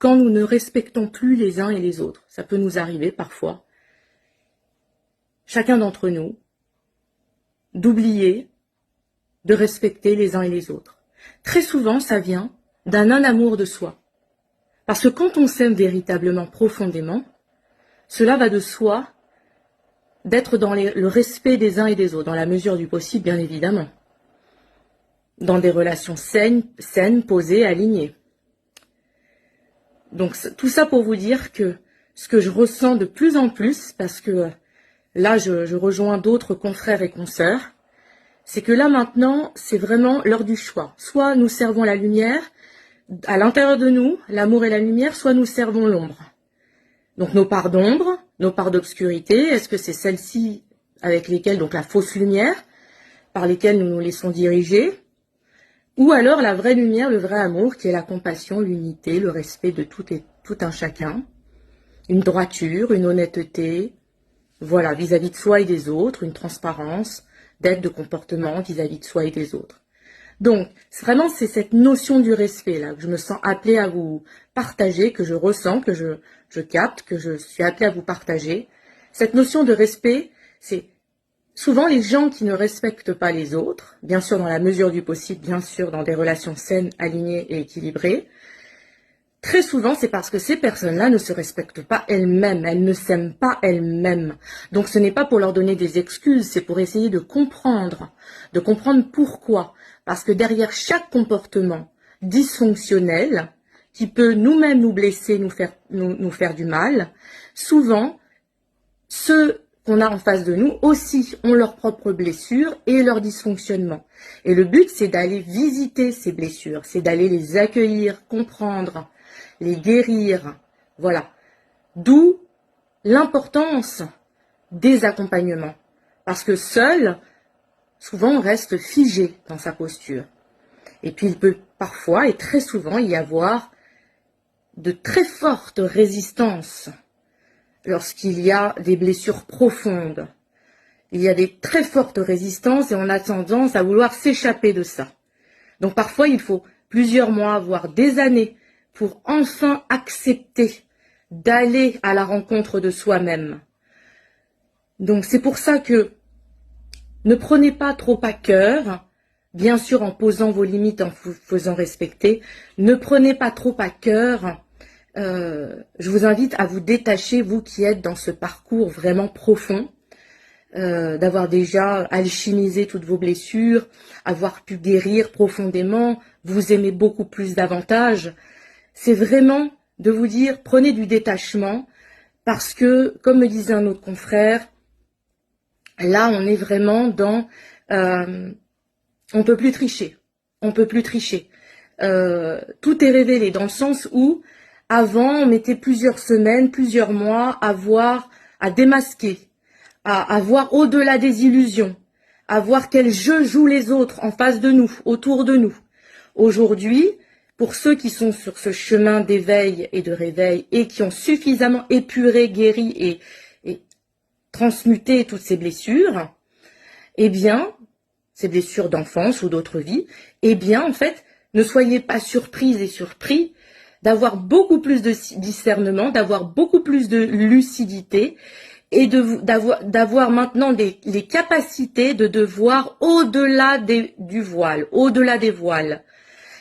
quand nous ne respectons plus les uns et les autres. Ça peut nous arriver parfois, chacun d'entre nous, d'oublier de respecter les uns et les autres. Très souvent, ça vient d'un non-amour de soi. Parce que quand on s'aime véritablement, profondément, cela va de soi d'être dans le respect des uns et des autres, dans la mesure du possible, bien évidemment. Dans des relations saines, posées, alignées. Donc tout ça pour vous dire que ce que je ressens de plus en plus, parce que là je rejoins d'autres confrères et consoeurs, c'est que là maintenant c'est vraiment l'heure du choix. Soit nous servons la lumière à l'intérieur de nous, l'amour et la lumière, soit nous servons l'ombre. Donc nos parts d'ombre, nos parts d'obscurité, est-ce que c'est celles-ci avec lesquelles, donc la fausse lumière, par lesquelles nous nous laissons diriger, ou alors la vraie lumière, le vrai amour, qui est la compassion, l'unité, le respect de tout un chacun, une droiture, une honnêteté, voilà, vis-à-vis de soi et des autres, une transparence, d'aide de comportement vis-à-vis de soi et des autres. Donc, vraiment, c'est cette notion du respect là que je me sens appelée à vous partager, que je ressens, que je capte, que je suis appelée à vous partager. Cette notion de respect, c'est souvent les gens qui ne respectent pas les autres, bien sûr dans la mesure du possible, bien sûr dans des relations saines, alignées et équilibrées. Très souvent, c'est parce que ces personnes-là ne se respectent pas elles-mêmes, elles ne s'aiment pas elles-mêmes. Donc ce n'est pas pour leur donner des excuses, c'est pour essayer de comprendre pourquoi. Parce que derrière chaque comportement dysfonctionnel, qui peut nous-mêmes nous blesser, nous faire du mal, souvent, ceux qu'on a en face de nous aussi ont leurs propres blessures et leurs dysfonctionnements. Et le but, c'est d'aller visiter ces blessures, c'est d'aller les accueillir, comprendre, les guérir, voilà. D'où l'importance des accompagnements. Parce que seul, souvent, on reste figé dans sa posture. Et puis, il peut parfois et très souvent y avoir de très fortes résistances lorsqu'il y a des blessures profondes. Il y a des très fortes résistances et on a tendance à vouloir s'échapper de ça. Donc, parfois, il faut plusieurs mois, voire des années, pour enfin accepter d'aller à la rencontre de soi-même. Donc c'est pour ça que ne prenez pas trop à cœur, bien sûr en posant vos limites, en vous faisant respecter, ne prenez pas trop à cœur, je vous invite à vous détacher, vous qui êtes dans ce parcours vraiment profond, d'avoir déjà alchimisé toutes vos blessures, avoir pu guérir profondément, vous aimer beaucoup plus davantage. C'est vraiment de vous dire, prenez du détachement, parce que, comme me disait un autre confrère, là, on est vraiment dans... on peut plus tricher. On peut plus tricher. Tout est révélé dans le sens où, avant, on mettait plusieurs semaines, plusieurs mois à démasquer, à voir au-delà des illusions, à voir quel jeu jouent les autres en face de nous, autour de nous. Aujourd'hui, pour ceux qui sont sur ce chemin d'éveil et de réveil et qui ont suffisamment épuré, guéri et transmuté toutes ces blessures, eh bien, ces blessures d'enfance ou d'autres vies, eh bien, en fait, ne soyez pas surprises et surpris d'avoir beaucoup plus de discernement, d'avoir beaucoup plus de lucidité et d'avoir maintenant les capacités de voir au-delà du voile, au-delà des voiles.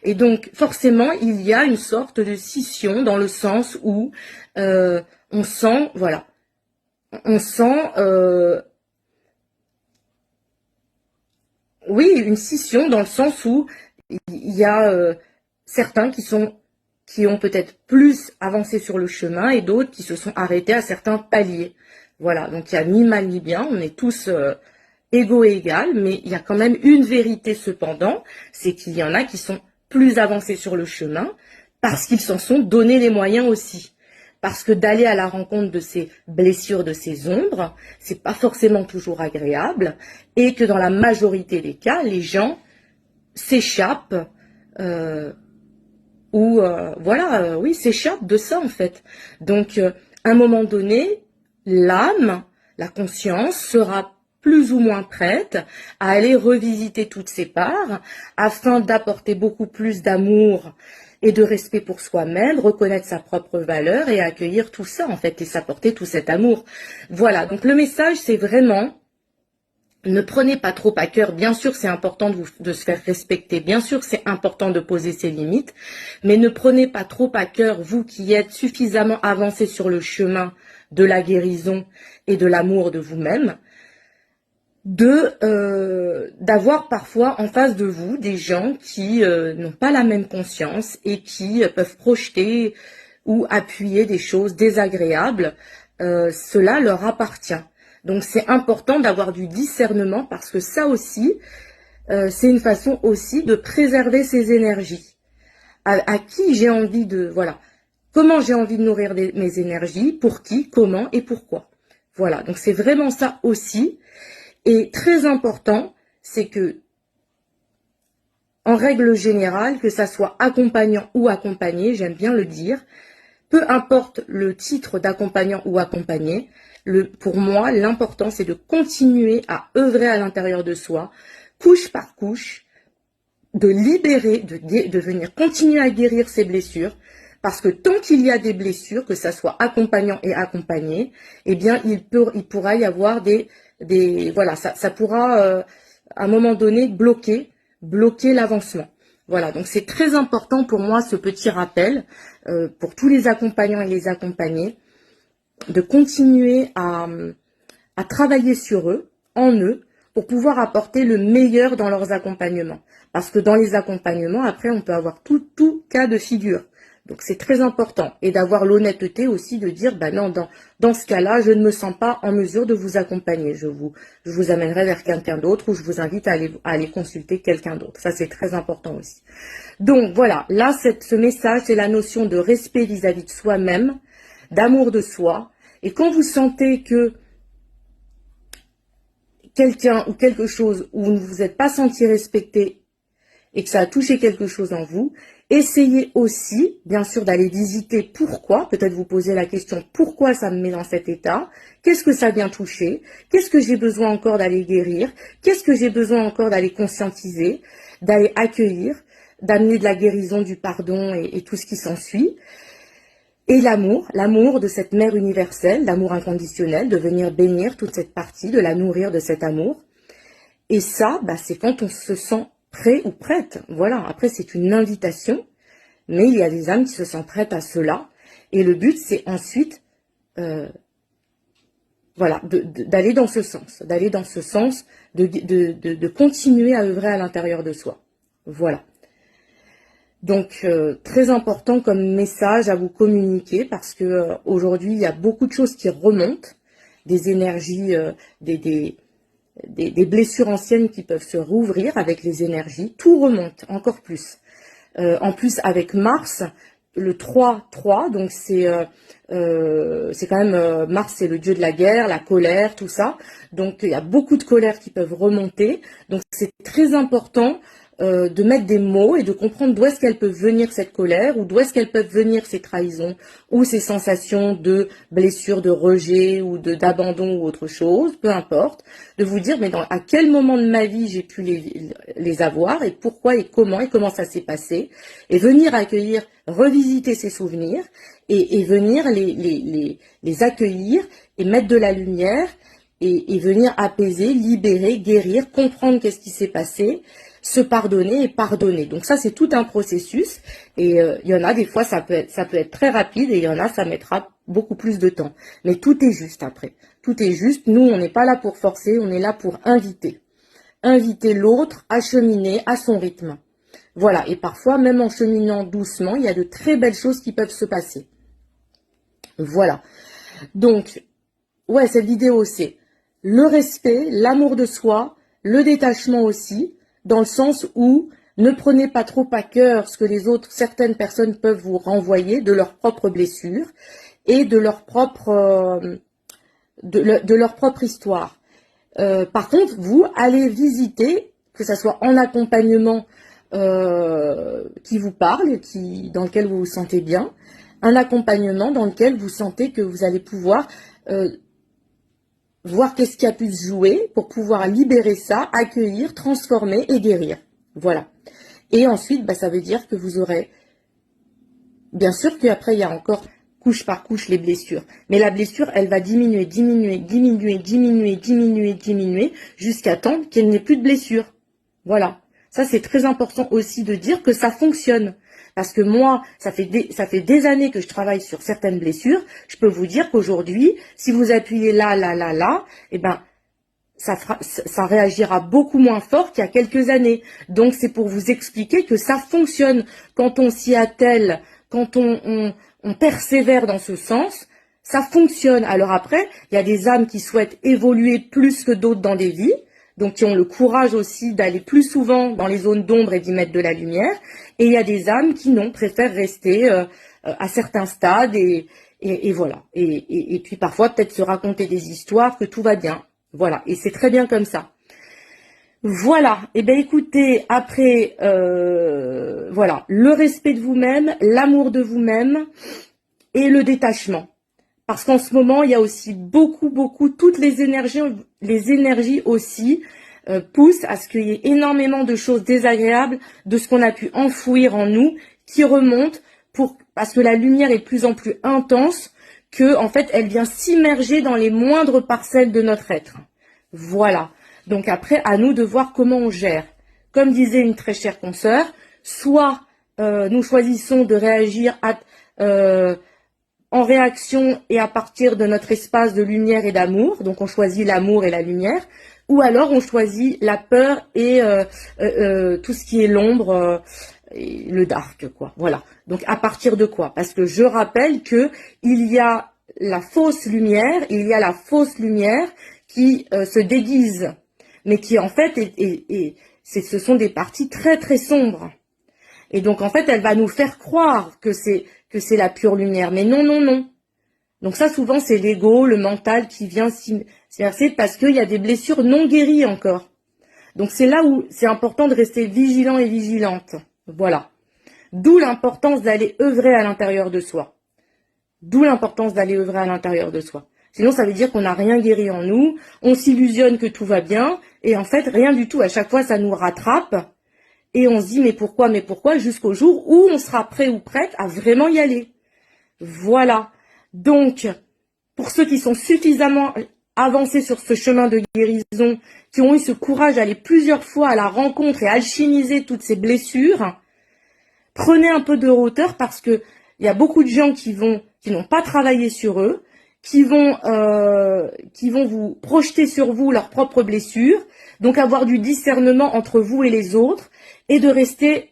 Et donc, forcément, il y a une sorte de scission dans le sens où on sent, voilà, on sent, oui, une scission dans le sens où il y a certains qui ont peut-être plus avancé sur le chemin et d'autres qui se sont arrêtés à certains paliers. Voilà, donc il n'y a ni mal ni bien, on est tous égaux et égales, mais il y a quand même une vérité cependant, c'est qu'il y en a qui sont plus avancés sur le chemin, parce qu'ils s'en sont donné les moyens aussi. Parce que d'aller à la rencontre de ces blessures, de ces ombres, c'est pas forcément toujours agréable, et que dans la majorité des cas, les gens s'échappent, oui, s'échappent de ça en fait. Donc, à un moment donné, l'âme, la conscience sera plus ou moins prête à aller revisiter toutes ses parts afin d'apporter beaucoup plus d'amour et de respect pour soi-même, reconnaître sa propre valeur et accueillir tout ça en fait et s'apporter tout cet amour. Voilà, donc le message c'est vraiment ne prenez pas trop à cœur, bien sûr c'est important de se faire respecter, bien sûr c'est important de poser ses limites, mais ne prenez pas trop à cœur, vous qui êtes suffisamment avancé sur le chemin de la guérison et de l'amour de vous-même, d'avoir parfois en face de vous des gens qui n'ont pas la même conscience et qui peuvent projeter ou appuyer des choses désagréables. Cela leur appartient. Donc c'est important d'avoir du discernement parce que ça aussi, c'est une façon aussi de préserver ses énergies. À qui j'ai envie de... Voilà. Comment j'ai envie de nourrir mes énergies, pour qui, comment et pourquoi. Voilà, donc c'est vraiment ça aussi. Et très important, c'est que, en règle générale, que ça soit accompagnant ou accompagné, j'aime bien le dire, peu importe le titre d'accompagnant ou accompagné, pour moi, l'important, c'est de continuer à œuvrer à l'intérieur de soi, couche par couche, de libérer, de venir continuer à guérir ses blessures, parce que tant qu'il y a des blessures, que ça soit accompagnant et accompagné, eh bien, il pourra y avoir voilà, ça pourra, à un moment donné, bloquer l'avancement. Voilà, donc c'est très important pour moi, ce petit rappel, pour tous les accompagnants et les accompagnés, de continuer à travailler sur eux, en eux, pour pouvoir apporter le meilleur dans leurs accompagnements. Parce que dans les accompagnements, après, on peut avoir tout cas de figure. Donc c'est très important. Et d'avoir l'honnêteté aussi de dire, bah non, dans ce cas-là, je ne me sens pas en mesure de vous accompagner. Je vous amènerai vers quelqu'un d'autre ou je vous invite à aller consulter quelqu'un d'autre. Ça, c'est très important aussi. Donc voilà, là, ce message, c'est la notion de respect vis-à-vis de soi-même, d'amour de soi. Et quand vous sentez que quelqu'un ou quelque chose où vous ne vous êtes pas senti respecté et que ça a touché quelque chose en vous, essayez aussi, bien sûr, d'aller visiter pourquoi, peut-être vous poser la question, pourquoi ça me met dans cet état, qu'est-ce que ça vient toucher, qu'est-ce que j'ai besoin encore d'aller guérir, qu'est-ce que j'ai besoin encore d'aller conscientiser, d'aller accueillir, d'amener de la guérison, du pardon et tout ce qui s'ensuit. Et l'amour de cette mère universelle, l'amour inconditionnel, de venir bénir toute cette partie, de la nourrir de cet amour. Et ça, bah, c'est quand on se sent prêt ou prête. Voilà, après c'est une invitation, mais il y a des âmes qui se sentent prêtes à cela. Et le but, c'est ensuite, voilà, d'aller dans ce sens, de continuer à œuvrer à l'intérieur de soi. Voilà. Donc, très important comme message à vous communiquer parce que aujourd'hui, il y a beaucoup de choses qui remontent, des énergies, des blessures anciennes qui peuvent se rouvrir avec les énergies. Tout remonte encore plus. En plus, avec Mars, le 3-3, donc c'est quand même, Mars, c'est le dieu de la guerre, la colère, tout ça. Donc, il y a beaucoup de colères qui peuvent remonter. Donc, c'est très important de mettre des mots et de comprendre d'où est-ce qu'elles peuvent venir cette colère ou d'où est-ce qu'elles peuvent venir ces trahisons ou ces sensations de blessure, de rejet ou d'abandon ou autre chose, peu importe, de vous dire mais à quel moment de ma vie j'ai pu les avoir et pourquoi et comment ça s'est passé et venir accueillir, revisiter ces souvenirs et venir les accueillir et mettre de la lumière et venir apaiser, libérer, guérir, comprendre qu'est-ce qui s'est passé, se pardonner et pardonner. Donc ça, c'est tout un processus. Et il y en a des fois, ça peut être très rapide et il y en a, ça mettra beaucoup plus de temps. Mais tout est juste après. Tout est juste. Nous, on n'est pas là pour forcer, on est là pour inviter. Inviter l'autre à cheminer à son rythme. Voilà. Et parfois, même en cheminant doucement, il y a de très belles choses qui peuvent se passer. Voilà. Donc, ouais, cette vidéo, c'est le respect, l'amour de soi, le détachement aussi, dans le sens où ne prenez pas trop à cœur ce que certaines personnes peuvent vous renvoyer de leurs propres blessures et de leur propre histoire. Par contre, vous allez visiter, que ça soit en accompagnement qui vous parle, dans lequel vous vous sentez bien, un accompagnement dans lequel vous sentez que vous allez pouvoir voir qu'est-ce qui a pu se jouer pour pouvoir libérer ça, accueillir, transformer et guérir. Voilà. Et ensuite, bah, ça veut dire que vous aurez Bien sûr qu'après, il y a encore couche par couche les blessures. Mais la blessure, elle va diminuer, diminuer, diminuer, diminuer, diminuer, diminuer, jusqu'à temps qu'elle n'ait plus de blessure. Voilà. Ça, c'est très important aussi de dire que ça fonctionne. Parce que moi, ça fait des années que je travaille sur certaines blessures. Je peux vous dire qu'aujourd'hui, si vous appuyez là, là, là, là, eh ben, ça réagira beaucoup moins fort qu'il y a quelques années. Donc, c'est pour vous expliquer que ça fonctionne. Quand on s'y attelle, quand on persévère dans ce sens, ça fonctionne. Alors après, il y a des âmes qui souhaitent évoluer plus que d'autres dans des vies, donc qui ont le courage aussi d'aller plus souvent dans les zones d'ombre et d'y mettre de la lumière. Et il y a des âmes qui non, préfèrent rester à certains stades et voilà. Et puis parfois peut-être se raconter des histoires que tout va bien. Voilà. Et c'est très bien comme ça. Voilà. Eh bien écoutez, après, voilà, le respect de vous-même, l'amour de vous-même et le détachement. Parce qu'en ce moment, il y a aussi beaucoup, toutes les énergies aussi poussent à ce qu'il y ait énormément de choses désagréables de ce qu'on a pu enfouir en nous qui remontent parce que la lumière est de plus en plus intense que, en fait, elle vient s'immerger dans les moindres parcelles de notre être. Voilà. Donc après, à nous de voir comment on gère. Comme disait une très chère consoeur, soit nous choisissons de réagir en réaction et à partir de notre espace de lumière et d'amour, donc on choisit l'amour et la lumière, ou alors on choisit la peur et tout ce qui est l'ombre, et le dark, quoi. Voilà. Donc à partir de quoi? Parce que je rappelle que il y a la fausse lumière, il y a la fausse lumière qui se déguise, mais qui en fait ce sont des parties très sombres. Et donc en fait, elle va nous faire croire que c'est la pure lumière. Mais non. Donc ça, souvent, c'est l'ego, le mental qui vient s'immerger parce qu'il y a des blessures non guéries encore. Donc c'est là où c'est important de rester vigilant et vigilante. Voilà. D'où l'importance d'aller œuvrer à l'intérieur de soi. D'où l'importance d'aller œuvrer à l'intérieur de soi. Sinon, ça veut dire qu'on n'a rien guéri en nous, on s'illusionne que tout va bien, et en fait, rien du tout. À chaque fois, ça nous rattrape. Et on se dit mais pourquoi jusqu'au jour où on sera prêt ou prête à vraiment y aller. Voilà. Donc, pour ceux qui sont suffisamment avancés sur ce chemin de guérison, qui ont eu ce courage d'aller plusieurs fois à la rencontre et alchimiser toutes ces blessures, prenez un peu de hauteur parce que il y a beaucoup de gens qui n'ont pas travaillé sur eux, qui vont vous projeter sur vous leurs propres blessures, donc avoir du discernement entre vous et les autres, et de rester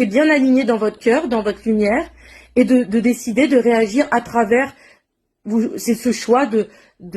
bien aligné dans votre cœur, dans votre lumière, et de décider de réagir à travers vous. C'est ce choix de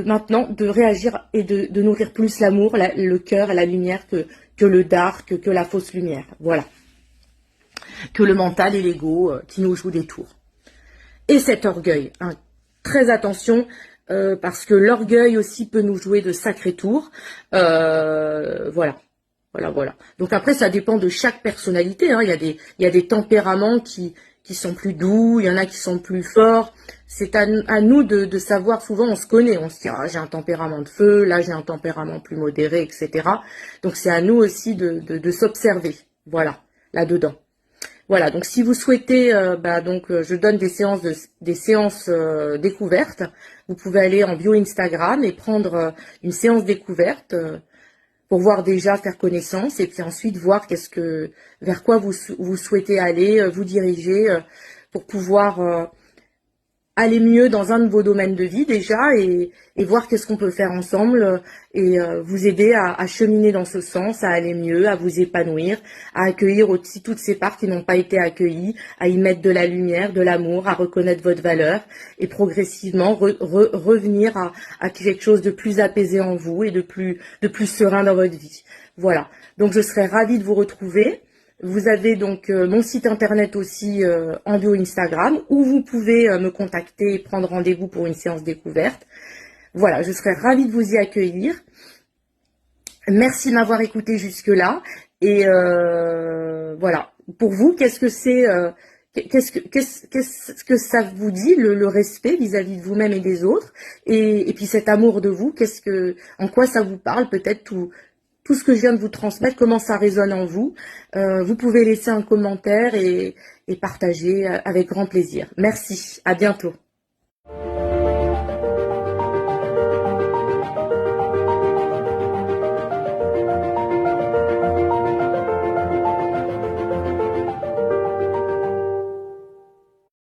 maintenant de réagir et de nourrir plus l'amour, le cœur, la lumière que le dark, que la fausse lumière. Voilà. Que le mental et l'ego qui nous jouent des tours. Et cet orgueil, hein, très attention, parce que l'orgueil aussi peut nous jouer de sacrés tours. Voilà. Donc après, ça dépend de chaque personnalité. Hein. Il y a des tempéraments qui sont plus doux, il y en a qui sont plus forts. C'est à nous de savoir, souvent on se connaît, on se dit ah, j'ai un tempérament de feu, là j'ai un tempérament plus modéré, etc. Donc c'est à nous aussi de s'observer, voilà, là-dedans. Voilà, donc si vous souhaitez, je donne des séances découvertes. Vous pouvez aller en bio Instagram et prendre une séance découverte pour voir déjà, faire connaissance et puis ensuite voir vers quoi vous souhaitez aller, vous diriger pour pouvoir aller mieux dans un de vos domaines de vie déjà et voir qu'est-ce qu'on peut faire ensemble et vous aider à cheminer dans ce sens, à aller mieux, à vous épanouir, à accueillir aussi toutes ces parts qui n'ont pas été accueillies, à y mettre de la lumière, de l'amour, à reconnaître votre valeur et progressivement revenir à quelque chose de plus apaisé en vous et de plus serein dans votre vie. Voilà, donc je serais ravie de vous retrouver. Vous avez donc mon site internet aussi en bio Instagram où vous pouvez me contacter et prendre rendez-vous pour une séance découverte. Voilà, je serais ravie de vous y accueillir. Merci de m'avoir écouté jusque-là. Et voilà, pour vous, qu'est-ce que ça vous dit, le respect vis-à-vis de vous-même et des autres, et puis cet amour de vous, en quoi ça vous parle peut-être tout ce que je viens de vous transmettre, comment ça résonne en vous. Vous pouvez laisser un commentaire et partager avec grand plaisir. Merci, à bientôt.